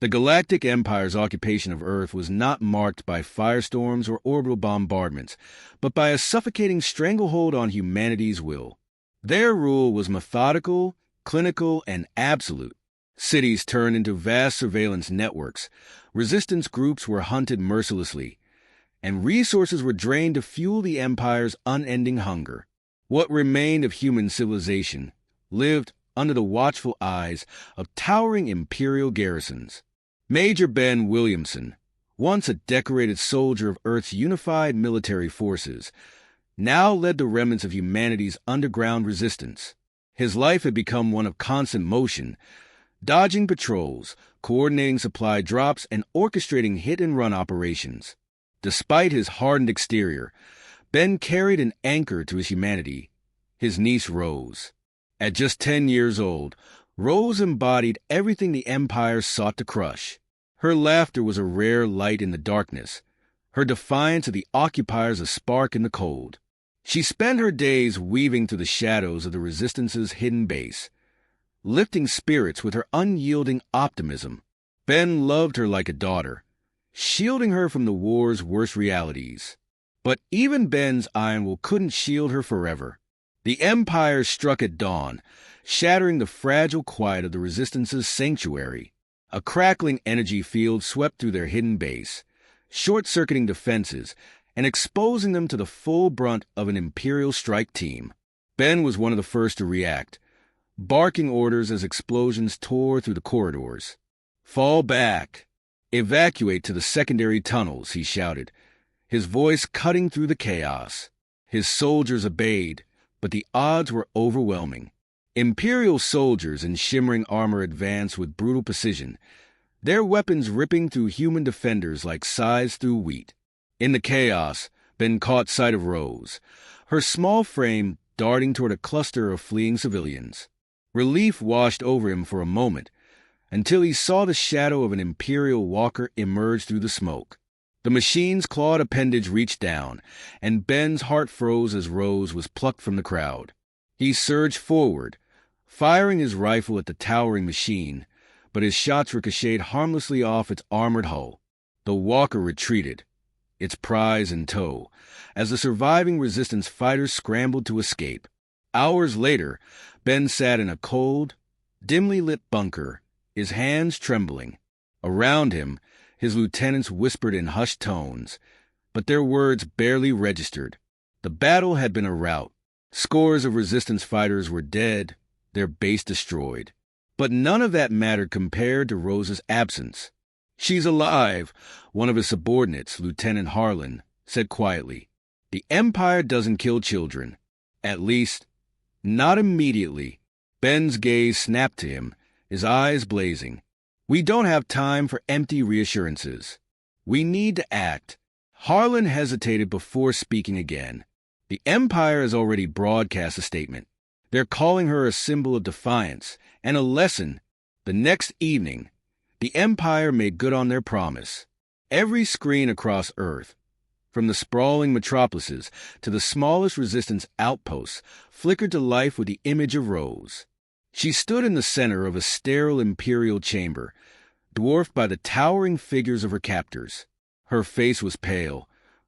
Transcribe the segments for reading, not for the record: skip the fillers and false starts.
The Galactic Empire's occupation of Earth was not marked by firestorms or orbital bombardments, but by a suffocating stranglehold on humanity's will. Their rule was methodical, clinical, and absolute. Cities turned into vast surveillance networks, resistance groups were hunted mercilessly, and resources were drained to fuel the Empire's unending hunger. What remained of human civilization lived under the watchful eyes of towering imperial garrisons. Major Ben Williamson, once a decorated soldier of Earth's unified military forces, now led the remnants of humanity's underground resistance. His life had become one of constant motion, dodging patrols, coordinating supply drops, and orchestrating hit-and-run operations. Despite his hardened exterior, Ben carried an anchor to his humanity. His niece Rose. At just 10 years old, Rose embodied everything the Empire sought to crush. Her laughter was a rare light in the darkness, her defiance of the occupiers a spark in the cold. She spent her days weaving through the shadows of the Resistance's hidden base, lifting spirits with her unyielding optimism. Ben loved her like a daughter, shielding her from the war's worst realities. But even Ben's iron will couldn't shield her forever. The Empire struck at dawn, shattering the fragile quiet of the Resistance's sanctuary. A crackling energy field swept through their hidden base, short-circuiting defenses and exposing them to the full brunt of an Imperial strike team. Ben was one of the first to react, barking orders as explosions tore through the corridors. "Fall back! Evacuate to the secondary tunnels," he shouted, his voice cutting through the chaos. His soldiers obeyed, but the odds were overwhelming. Imperial soldiers in shimmering armor advanced with brutal precision, their weapons ripping through human defenders like scythes through wheat. In the chaos, Ben caught sight of Rose, her small frame darting toward a cluster of fleeing civilians. Relief washed over him for a moment, until he saw the shadow of an Imperial walker emerge through the smoke. The machine's clawed appendage reached down, and Ben's heart froze as Rose was plucked from the crowd. He surged forward, firing his rifle at the towering machine, but his shots ricocheted harmlessly off its armored hull. The walker retreated, its prize in tow, as the surviving Resistance fighters scrambled to escape. Hours later, Ben sat in a cold, dimly lit bunker, his hands trembling. Around him, his lieutenants whispered in hushed tones, but their words barely registered. The battle had been a rout. Scores of Resistance fighters were dead, their base destroyed. But none of that mattered compared to Rose's absence. "She's alive," one of his subordinates, Lieutenant Harlan, said quietly. "The Empire doesn't kill children. At least, not immediately." Ben's gaze snapped to him, his eyes blazing. "We don't have time for empty reassurances. We need to act." Harlan hesitated before speaking again. "The Empire has already broadcast a statement. They're calling her a symbol of defiance and a lesson." The next evening, the Empire made good on their promise. Every screen across Earth, from the sprawling metropolises to the smallest Resistance outposts, flickered to life with the image of Rose. She stood in the center of a sterile Imperial chamber, dwarfed by the towering figures of her captors. Her face was pale,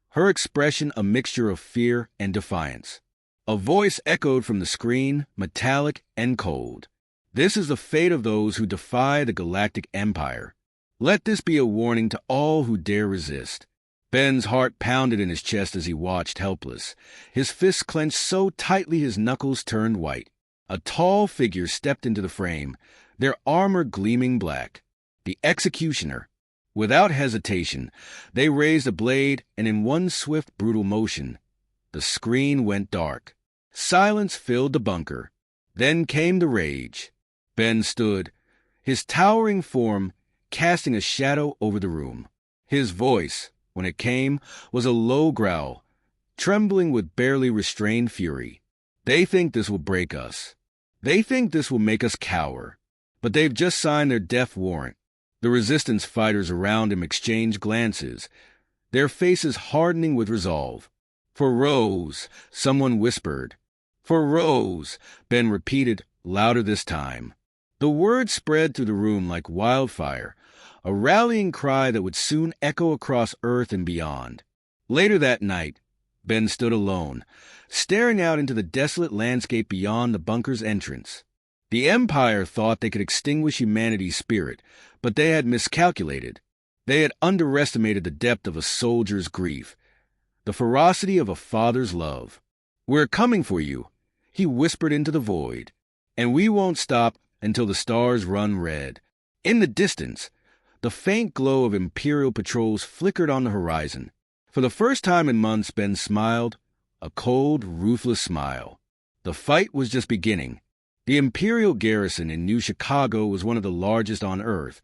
her expression a mixture of fear and defiance. A voice echoed from the screen, metallic and cold. "This is the fate of those who defy the Galactic Empire. Let this be a warning to all who dare resist." Ben's heart pounded in his chest as he watched, helpless, his fists clenched so tightly his knuckles turned white. A tall figure stepped into the frame, their armor gleaming black. The executioner. Without hesitation, they raised a blade, and in one swift, brutal motion, the screen went dark. Silence filled the bunker. Then came the rage. Ben stood, his towering form casting a shadow over the room. His voice, when it came, was a low growl, trembling with barely restrained fury. "They think this will break us. They think this will make us cower. But they've just signed their death warrant." The Resistance fighters around him exchanged glances, their faces hardening with resolve. "For Rose," someone whispered. "For Rose," Ben repeated, louder this time. The word spread through the room like wildfire, a rallying cry that would soon echo across Earth and beyond. Later that night, Ben stood alone, staring out into the desolate landscape beyond the bunker's entrance. The Empire thought they could extinguish humanity's spirit, but they had miscalculated. They had underestimated the depth of a soldier's grief, the ferocity of a father's love. "We're coming for you," he whispered into the void, "and we won't stop until the stars run red." In the distance, the faint glow of Imperial patrols flickered on the horizon. For the first time in months, Ben smiled, a cold, ruthless smile. The fight was just beginning. The Imperial garrison in New Chicago was one of the largest on Earth.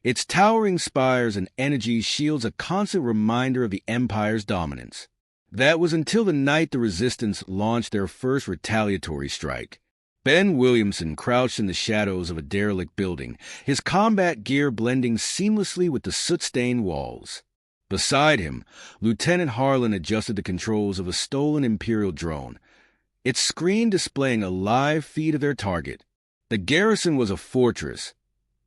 Its towering spires and energy shields a constant reminder of the Empire's dominance. That was until the night the Resistance launched their first retaliatory strike. Ben Williamson crouched in the shadows of a derelict building, his combat gear blending seamlessly with the soot-stained walls. Beside him, Lieutenant Harlan adjusted the controls of a stolen Imperial drone, its screen displaying a live feed of their target. The garrison was a fortress,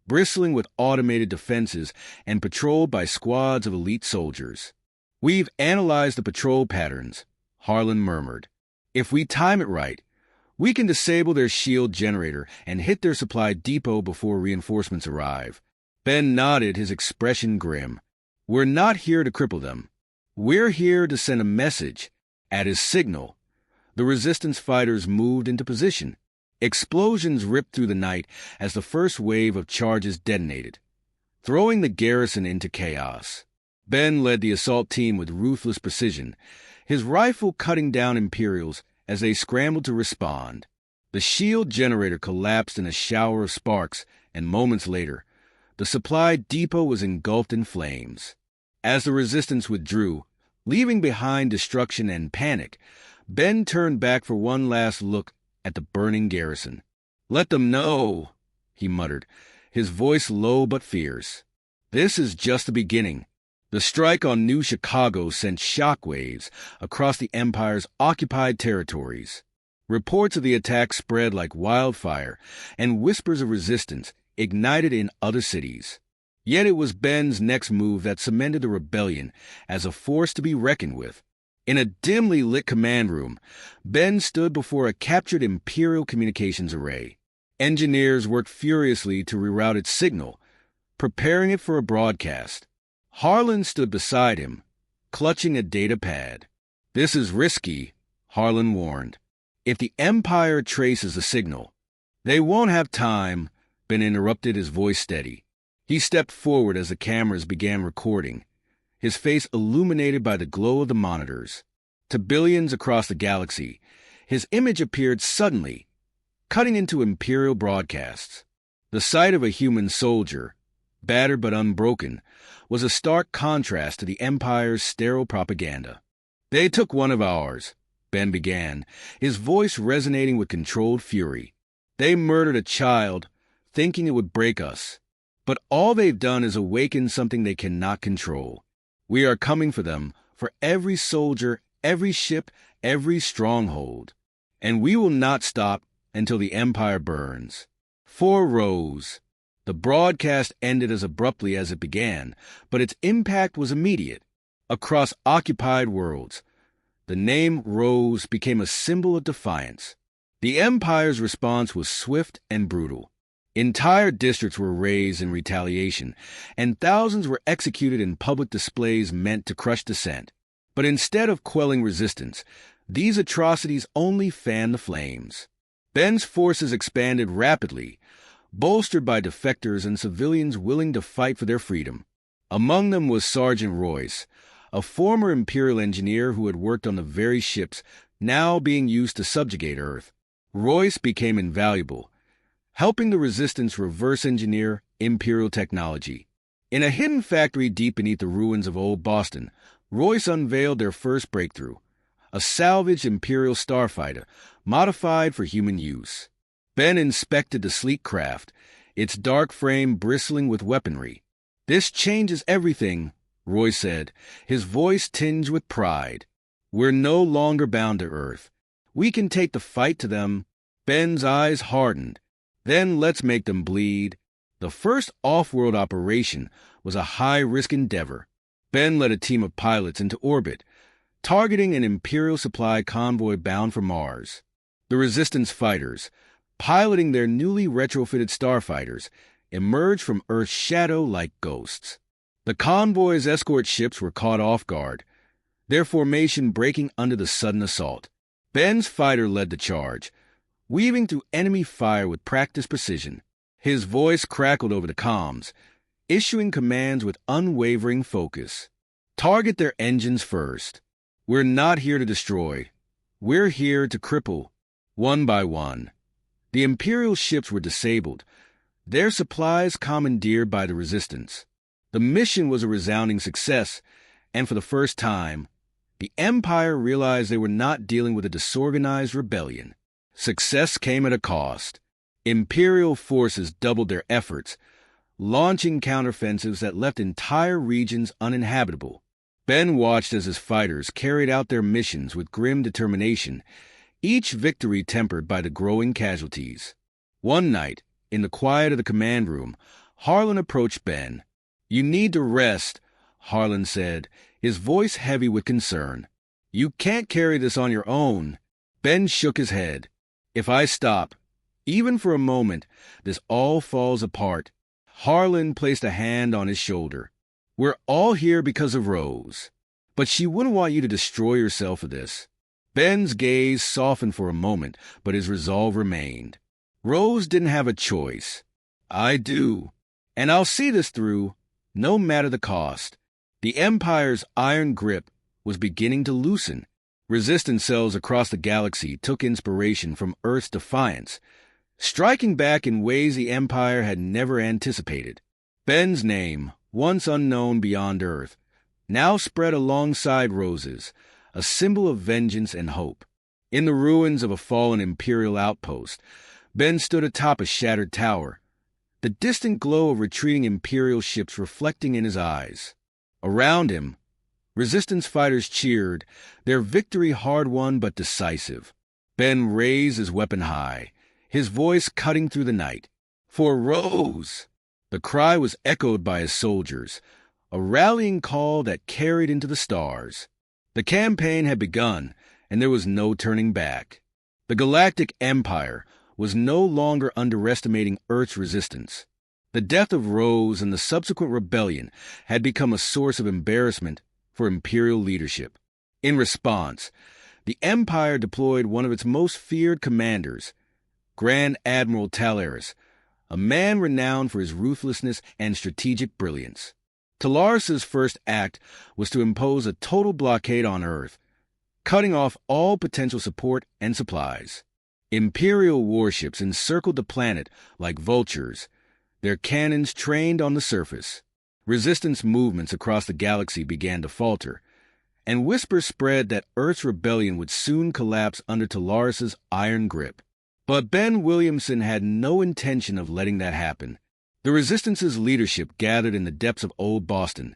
bristling with automated defenses and patrolled by squads of elite soldiers. "We've analyzed the patrol patterns," Harlan murmured. "If we time it right, we can disable their shield generator and hit their supply depot before reinforcements arrive." Ben nodded, his expression grim. "We're not here to cripple them. We're here to send a message." At his signal, the Resistance fighters moved into position. Explosions ripped through the night as the first wave of charges detonated, throwing the garrison into chaos. Ben led the assault team with ruthless precision, his rifle cutting down Imperials as they scrambled to respond. The shield generator collapsed in a shower of sparks, and moments later, the supply depot was engulfed in flames. As the Resistance withdrew, leaving behind destruction and panic, Ben turned back for one last look at the burning garrison. "Let them know," he muttered, his voice low but fierce. "This is just the beginning." The strike on New Chicago sent shockwaves across the Empire's occupied territories. Reports of the attack spread like wildfire, and whispers of resistance ignited in other cities. Yet it was Ben's next move that cemented the rebellion as a force to be reckoned with. In a dimly lit command room, Ben stood before a captured Imperial communications array. Engineers worked furiously to reroute its signal, preparing it for a broadcast. Harlan stood beside him, clutching a data pad. "This is risky," Harlan warned. "If the Empire traces the signal, they won't have time," Ben interrupted, his voice steady. He stepped forward as the cameras began recording, his face illuminated by the glow of the monitors. To billions across the galaxy, his image appeared suddenly, cutting into Imperial broadcasts. The sight of a human soldier, battered but unbroken, was a stark contrast to the Empire's sterile propaganda. "They took one of ours," Ben began, his voice resonating with controlled fury. "They murdered a child, thinking it would break us. But all they've done is awaken something they cannot control. We are coming for them, for every soldier, every ship, every stronghold. And we will not stop until the Empire burns." 4 rows. The broadcast ended as abruptly as it began, but its impact was immediate. Across occupied worlds, the name Rose became a symbol of defiance. The Empire's response was swift and brutal. Entire districts were razed in retaliation, and thousands were executed in public displays meant to crush dissent. But instead of quelling resistance, these atrocities only fanned the flames. Ben's forces expanded rapidly, bolstered by defectors and civilians willing to fight for their freedom. Among them was Sergeant Royce, a former Imperial engineer who had worked on the very ships now being used to subjugate Earth. Royce became invaluable, helping the Resistance reverse engineer Imperial technology. In a hidden factory deep beneath the ruins of Old Boston, Royce unveiled their first breakthrough, a salvaged Imperial starfighter modified for human use. Ben inspected the sleek craft, its dark frame bristling with weaponry. "This changes everything," Roy said, his voice tinged with pride. "We're no longer bound to Earth. We can take the fight to them." Ben's eyes hardened, Then let's make them bleed. The first off-world operation was a high-risk endeavor. Ben led a team of pilots into orbit, targeting an Imperial supply convoy bound for Mars. The Resistance fighters, piloting their newly retrofitted starfighters, emerged from Earth's shadow like ghosts. The convoy's escort ships were caught off guard, their formation breaking under the sudden assault. Ben's fighter led the charge, weaving through enemy fire with practiced precision. His voice crackled over the comms, issuing commands with unwavering focus. Target their engines first. We're not here to destroy. We're here to cripple. One by one, the Imperial ships were disabled, their supplies commandeered by the Resistance. The mission was a resounding success, and for the first time, the Empire realized they were not dealing with a disorganized rebellion. Success came at a cost. Imperial forces doubled their efforts, launching counteroffensives that left entire regions uninhabitable. Ben watched as his fighters carried out their missions with grim determination, each victory tempered by the growing casualties. One night, in the quiet of the command room, Harlan approached Ben. "You need to rest," Harlan said, his voice heavy with concern. "You can't carry this on your own." Ben shook his head. "If I stop, even for a moment, this all falls apart." Harlan placed a hand on his shoulder. "We're all here because of Rose, but she wouldn't want you to destroy yourself for this." Ben's gaze softened for a moment, but his resolve remained. "Rose didn't have a choice. I do. And I'll see this through, no matter the cost." The Empire's iron grip was beginning to loosen. Resistance cells across the galaxy took inspiration from Earth's defiance, striking back in ways the Empire had never anticipated. Ben's name, once unknown beyond Earth, now spread alongside Rose's, a symbol of vengeance and hope. In the ruins of a fallen Imperial outpost, Ben stood atop a shattered tower, the distant glow of retreating Imperial ships reflecting in his eyes. Around him, Resistance fighters cheered, their victory hard-won but decisive. Ben raised his weapon high, his voice cutting through the night. "For Rose!" The cry was echoed by his soldiers, a rallying call that carried into the stars. The campaign had begun, and there was no turning back. The Galactic Empire was no longer underestimating Earth's resistance. The death of Rose and the subsequent rebellion had become a source of embarrassment for Imperial leadership. In response, the Empire deployed one of its most feared commanders, Grand Admiral Talaris, a man renowned for his ruthlessness and strategic brilliance. Talaris's first act was to impose a total blockade on Earth, cutting off all potential support and supplies. Imperial warships encircled the planet like vultures, their cannons trained on the surface. Resistance movements across the galaxy began to falter, and whispers spread that Earth's rebellion would soon collapse under Talaris's iron grip. But Ben Williamson had no intention of letting that happen. The Resistance's leadership gathered in the depths of Old Boston,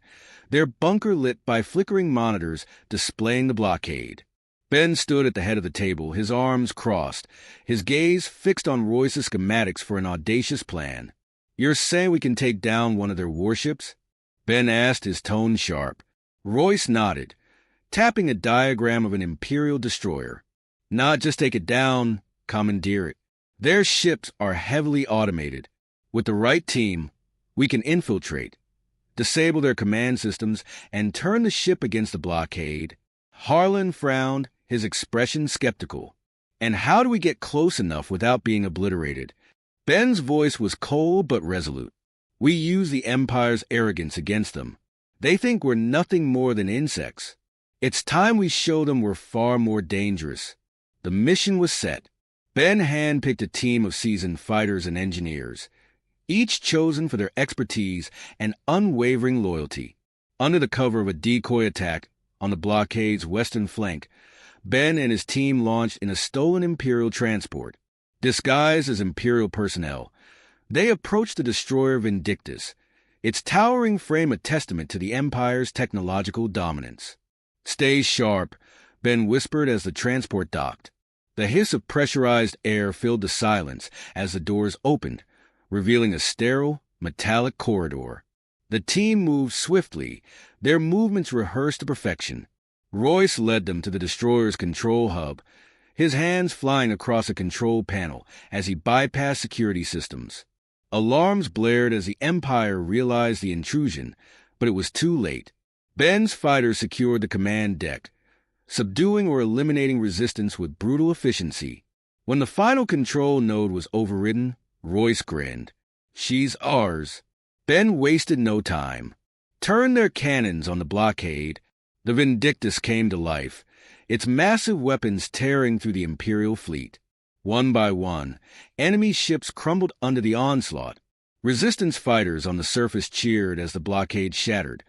their bunker lit by flickering monitors displaying the blockade. Ben stood at the head of the table, his arms crossed, his gaze fixed on Royce's schematics for an audacious plan. "You're saying we can take down one of their warships?" Ben asked, his tone sharp. Royce nodded, tapping a diagram of an Imperial destroyer. "Not just take it down, commandeer it. Their ships are heavily automated. With the right team, we can infiltrate, disable their command systems, and turn the ship against the blockade." Harlan frowned, his expression skeptical. "And how do we get close enough without being obliterated?" Ben's voice was cold but resolute. "We use the Empire's arrogance against them. They think we're nothing more than insects. It's time we show them we're far more dangerous." The mission was set. Ben handpicked a team of seasoned fighters and engineers, each chosen for their expertise and unwavering loyalty. Under the cover of a decoy attack on the blockade's western flank, Ben and his team launched in a stolen Imperial transport. Disguised as Imperial personnel, they approached the destroyer Vindictus, its towering frame a testament to the Empire's technological dominance. "Stay sharp," Ben whispered as the transport docked. The hiss of pressurized air filled the silence as the doors opened, revealing a sterile, metallic corridor. The team moved swiftly, their movements rehearsed to perfection. Royce led them to the destroyer's control hub, his hands flying across a control panel as he bypassed security systems. Alarms blared as the Empire realized the intrusion, but it was too late. Ben's fighters secured the command deck, subduing or eliminating resistance with brutal efficiency. When the final control node was overridden, Royce grinned. "She's ours." Ben wasted no time. Turned their cannons on the blockade. The Vindictus came to life, its massive weapons tearing through the Imperial fleet. One by one, enemy ships crumbled under the onslaught. Resistance fighters on the surface cheered as the blockade shattered,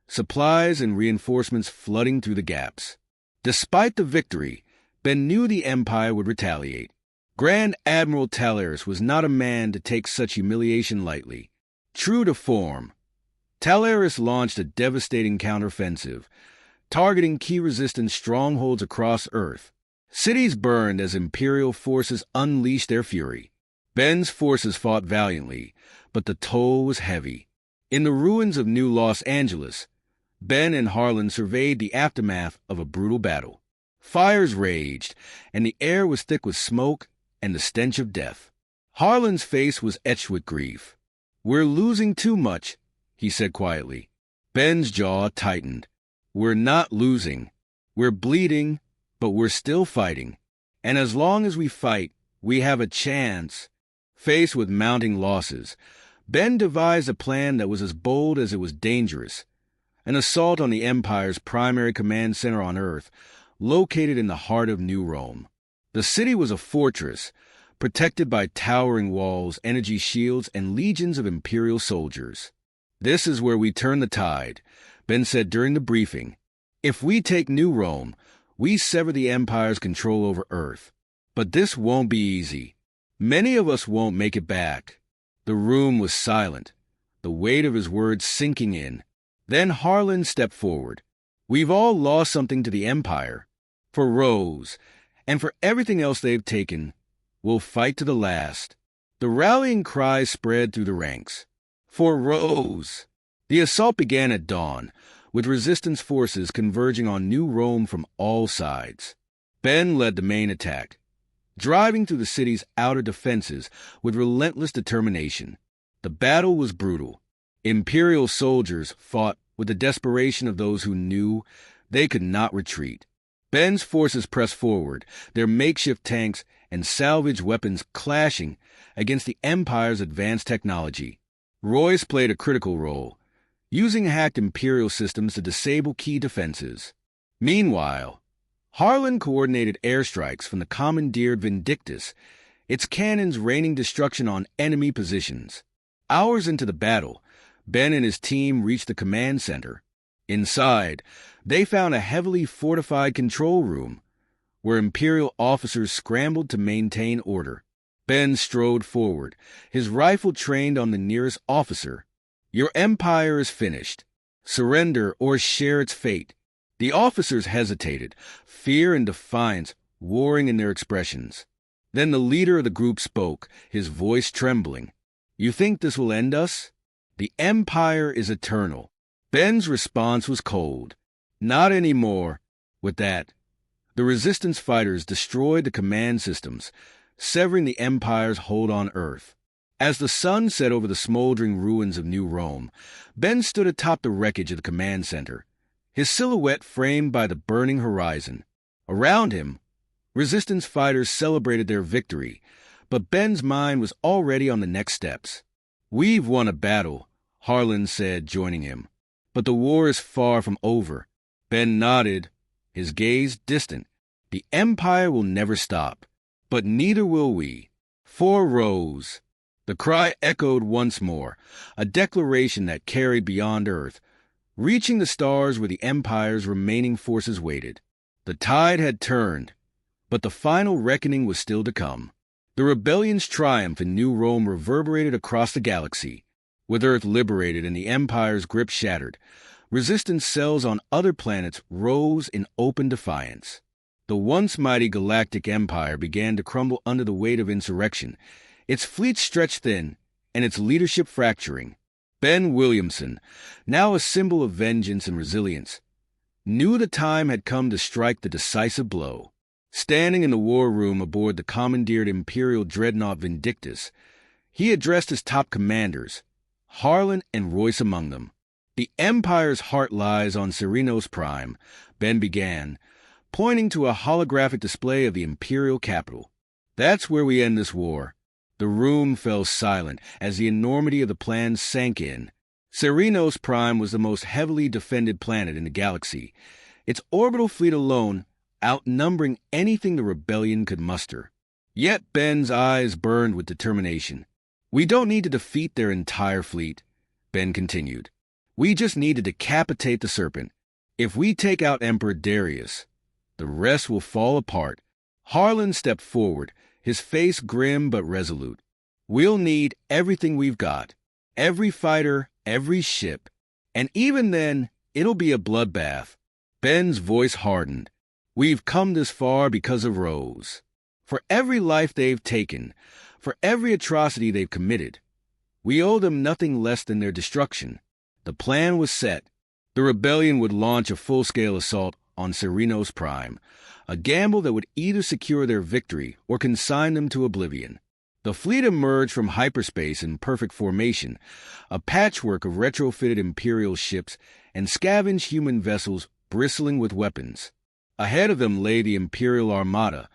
supplies and reinforcements flooding through the gaps. Despite the victory, Ben knew the Empire would retaliate. Grand Admiral Talaris was not a man to take such humiliation lightly. True to form, Talaris launched a devastating counteroffensive, targeting key resistance strongholds across Earth. Cities burned as Imperial forces unleashed their fury. Ben's forces fought valiantly, but the toll was heavy. In the ruins of New Los Angeles, Ben and Harlan surveyed the aftermath of a brutal battle. Fires raged, and the air was thick with smoke and the stench of death. Harlan's face was etched with grief. "We're losing too much," he said quietly. Ben's jaw tightened. "We're not losing. We're bleeding, but we're still fighting. And as long as we fight, we have a chance." Faced with mounting losses, Ben devised a plan that was as bold as it was dangerous. An assault on the Empire's primary command center on Earth, located in the heart of New Rome. The city was a fortress, protected by towering walls, energy shields, and legions of Imperial soldiers. "This is where we turn the tide," Ben said during the briefing. "If we take New Rome, we sever the Empire's control over Earth. But this won't be easy. Many of us won't make it back." The room was silent, the weight of his words sinking in. Then Harlan stepped forward. "We've all lost something to the Empire. For Rose, and for everything else they've taken, we'll fight to the last." The rallying cries spread through the ranks. "For Rose!" The assault began at dawn, with resistance forces converging on New Rome from all sides. Ben led the main attack, driving through the city's outer defenses with relentless determination. The battle was brutal. Imperial soldiers fought with the desperation of those who knew they could not retreat. Ben's forces pressed forward, their makeshift tanks and salvage weapons clashing against the Empire's advanced technology. Royce played a critical role, using hacked Imperial systems to disable key defenses. Meanwhile, Harlan coordinated airstrikes from the commandeered Vindictus, its cannons raining destruction on enemy positions. Hours into the battle, Ben and his team reached the command center. Inside, they found a heavily fortified control room, where Imperial officers scrambled to maintain order. Ben strode forward, his rifle trained on the nearest officer. "Your Empire is finished. Surrender or share its fate." The officers hesitated, fear and defiance warring in their expressions. Then the leader of the group spoke, his voice trembling. "You think this will end us? The Empire is eternal." Ben's response was cold. "Not anymore." With that, the resistance fighters destroyed the command systems, severing the Empire's hold on Earth. As the sun set over the smoldering ruins of New Rome, Ben stood atop the wreckage of the command center, his silhouette framed by the burning horizon. Around him, resistance fighters celebrated their victory, but Ben's mind was already on the next steps. "We've won a battle," Harlan said, joining him. "But the war is far from over." Ben nodded, his gaze distant. "The Empire will never stop, but neither will we." "For Rose!" The cry echoed once more, a declaration that carried beyond Earth, reaching the stars where the Empire's remaining forces waited. The tide had turned, but the final reckoning was still to come. The rebellion's triumph in New Rome reverberated across the galaxy. With Earth liberated and the Empire's grip shattered, resistance cells on other planets rose in open defiance. The once mighty Galactic Empire began to crumble under the weight of insurrection, its fleet stretched thin, and its leadership fracturing. Ben Williamson, now a symbol of vengeance and resilience, knew the time had come to strike the decisive blow. Standing in the war room aboard the commandeered Imperial dreadnought Vindictus, he addressed his top commanders, Harlan and Royce among them. "The Empire's heart lies on Serenos Prime," Ben began, pointing to a holographic display of the Imperial capital. "That's where we end this war." The room fell silent as the enormity of the plan sank in. Serenos Prime was the most heavily defended planet in the galaxy, its orbital fleet alone outnumbering anything the rebellion could muster. Yet Ben's eyes burned with determination. "We don't need to defeat their entire fleet," Ben continued. "We just need to decapitate the Serpent. If we take out Emperor Darius, the rest will fall apart." Harlan stepped forward, his face grim but resolute. "We'll need everything we've got. Every fighter, every ship. And even then, it'll be a bloodbath." Ben's voice hardened. "We've come this far because of Rose. For every life they've taken, for every atrocity they've committed, we owe them nothing less than their destruction." The plan was set. The rebellion would launch a full-scale assault on Serenos Prime, a gamble that would either secure their victory or consign them to oblivion. The fleet emerged from hyperspace in perfect formation, a patchwork of retrofitted Imperial ships and scavenged human vessels bristling with weapons. Ahead of them lay the Imperial Armada,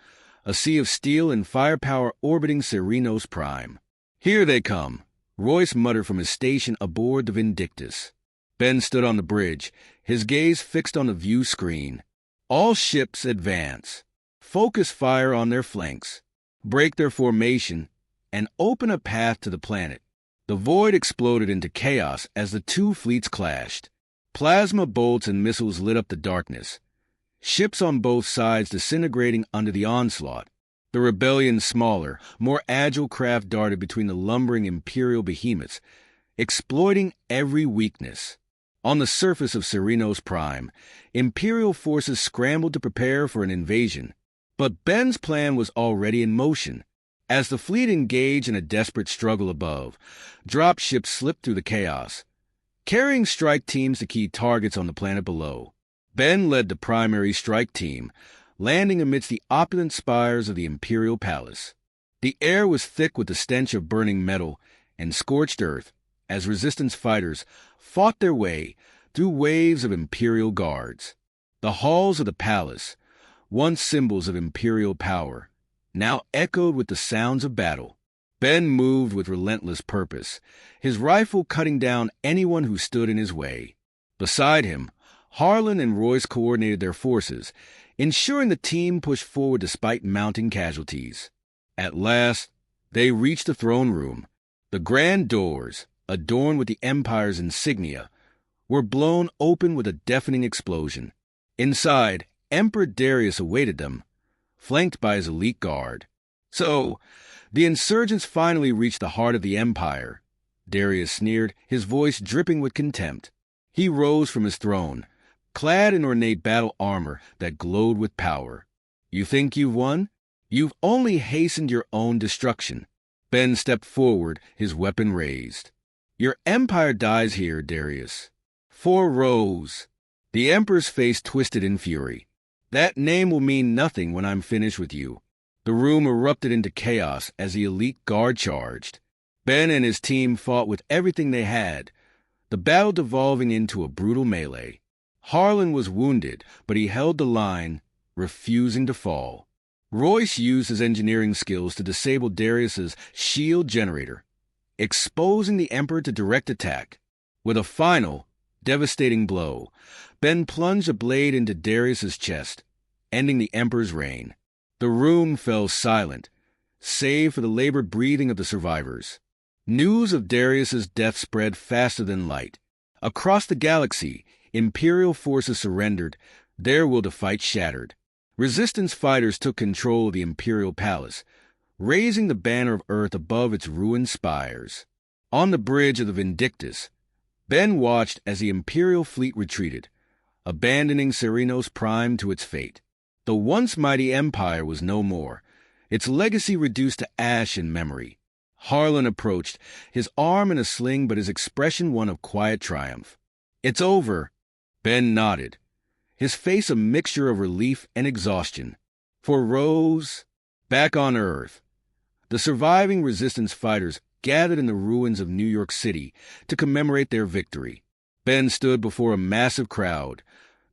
a sea of steel and firepower orbiting Serenos Prime. "Here they come," Royce muttered from his station aboard the Vindictus. Ben stood on the bridge, his gaze fixed on the view screen. "All ships advance. Focus fire on their flanks. Break their formation, and open a path to the planet." The void exploded into chaos as the two fleets clashed. Plasma bolts and missiles lit up the darkness, ships on both sides disintegrating under the onslaught. The rebellion's smaller, more agile craft darted between the lumbering Imperial behemoths, exploiting every weakness. On the surface of Serenos Prime, Imperial forces scrambled to prepare for an invasion. But Ben's plan was already in motion. As the fleet engaged in a desperate struggle above, drop ships slipped through the chaos, carrying strike teams to key targets on the planet below. Ben led the primary strike team, landing amidst the opulent spires of the Imperial Palace. The air was thick with the stench of burning metal and scorched earth as Resistance fighters fought their way through waves of Imperial guards. The halls of the palace, once symbols of Imperial power, now echoed with the sounds of battle. Ben moved with relentless purpose, his rifle cutting down anyone who stood in his way. Beside him, Harlan and Royce coordinated their forces, ensuring the team pushed forward despite mounting casualties. At last, they reached the throne room. The grand doors, adorned with the Empire's insignia, were blown open with a deafening explosion. Inside, Emperor Darius awaited them, flanked by his elite guard. "So, the insurgents finally reached the heart of the Empire," Darius sneered, his voice dripping with contempt. He rose from his throne, clad in ornate battle armor that glowed with power. "You think you've won? You've only hastened your own destruction." Ben stepped forward, his weapon raised. "Your empire dies here, Darius. For Rose." The Emperor's face twisted in fury. "That name will mean nothing when I'm finished with you." The room erupted into chaos as the elite guard charged. Ben and his team fought with everything they had, the battle devolving into a brutal melee. Harlan was wounded, but he held the line, refusing to fall. Royce used his engineering skills to disable Darius's shield generator, exposing the Emperor to direct attack. With a final, devastating blow, Ben plunged a blade into Darius's chest, ending the Emperor's reign. The room fell silent, save for the labored breathing of the survivors. News of Darius's death spread faster than light. Across the galaxy, Imperial forces surrendered, their will to fight shattered. Resistance fighters took control of the Imperial Palace, raising the banner of Earth above its ruined spires. On the bridge of the Vindictus, Ben watched as the Imperial fleet retreated, abandoning Serenos Prime to its fate. The once mighty empire was no more, its legacy reduced to ash in memory. Harlan approached, his arm in a sling but his expression one of quiet triumph. "It's over." Ben nodded, his face a mixture of relief and exhaustion. For Rose, back on Earth, the surviving resistance fighters gathered in the ruins of New York City to commemorate their victory. Ben stood before a massive crowd,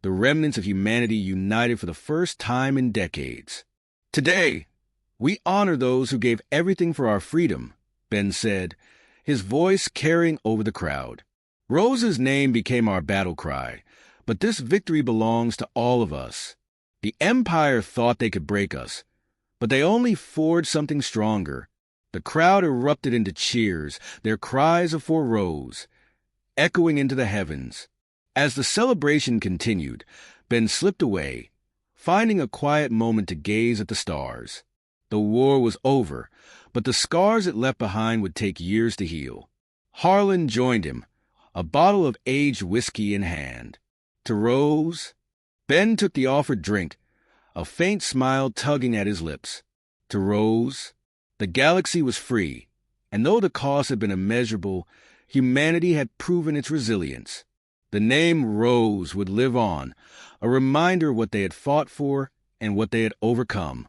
the remnants of humanity united for the first time in decades. "Today, we honor those who gave everything for our freedom," Ben said, his voice carrying over the crowd. "Rose's name became our battle cry, but this victory belongs to all of us. The Empire thought they could break us, but they only forged something stronger." The crowd erupted into cheers, their cries of "For Rose," echoing into the heavens. As the celebration continued, Ben slipped away, finding a quiet moment to gaze at the stars. The war was over, but the scars it left behind would take years to heal. Harlan joined him, a bottle of aged whiskey in hand. To Rose, Ben took the offered drink, a faint smile tugging at his lips. To Rose, the galaxy was free, and though the cost had been immeasurable, humanity had proven its resilience. The name Rose would live on, a reminder of what they had fought for and what they had overcome.